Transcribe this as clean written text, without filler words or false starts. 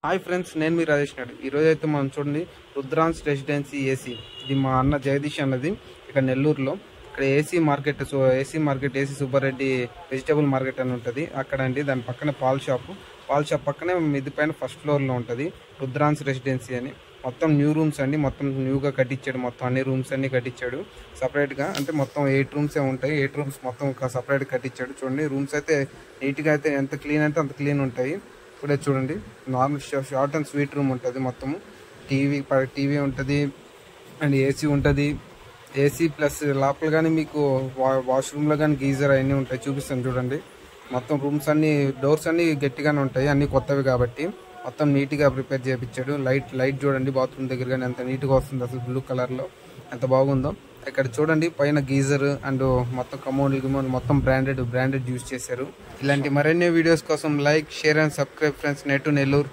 Hi friends, నేను మీ రాజేష్ నాయుడు. ఈరోజు అయితే మనం చూడండి రుద్రాన్స్ రెసిడెన్సీ ఏసీ. ఇది మా అన్న జగదీష్ అన్నది ఇక్కడ నెల్లూరులో. ఇక్కడ AC market AC Subbareddy vegetable market అని ఉంటుంది అక్కడ అండి. దాని పక్కనే పాల్ షాప్ పక్కనే మిద్ది పైన ఫస్ట్ ఫ్లోర్లో ఉంటుంది రుద్రాన్స్ రెసిడెన్సీ అని. మొత్తం న్యూ రూమ్స్ అండి, మొత్తం న్యూగా కట్టించాడు. మొత్తం అన్ని రూమ్స్ అన్ని కట్టించాడు సపరేట్గా. అంటే మొత్తం 8 రూమ్సే ఉంటాయి. 8 రూమ్స్ మొత్తం సపరేట్గా కట్టించాడు. చూడండి రూమ్స్ అయితే నీట్గా అయితే ఎంత క్లీన్ అయితే అంత క్లీన్ ఉంటాయి. ఇప్పుడే చూడండి normal short and sweet room ఉంటుంది. మొత్తము టీవీ ఉంటుంది అండ్ ఏసీ ఉంటుంది. ఏసీ ప్లస్ లోపల కానీ మీకు వాష్రూమ్లో కానీ గీజర్ అవన్నీ ఉంటాయి. చూపిస్తాను చూడండి. మొత్తం రూమ్స్ అన్ని డోర్స్ అన్ని గట్టిగానే ఉంటాయి, అన్ని కొత్తవి కాబట్టి మొత్తం నీట్గా ప్రిపేర్ చేయించాడు. లైట్ చూడండి బాత్రూమ్ దగ్గర కానీ ఎంత నీట్గా వస్తుంది అసలు, బ్లూ కలర్లో ఎంత బాగుందో. ఇక్కడ చూడండి పైన గీజర్ అండ్ మొత్తం కమోడ్లు మొత్తం బ్రాండెడ్ యూజ్ చేశారు. ఇలాంటి మరిన్ని వీడియోస్ కోసం like, share and subscribe friends. Nellore.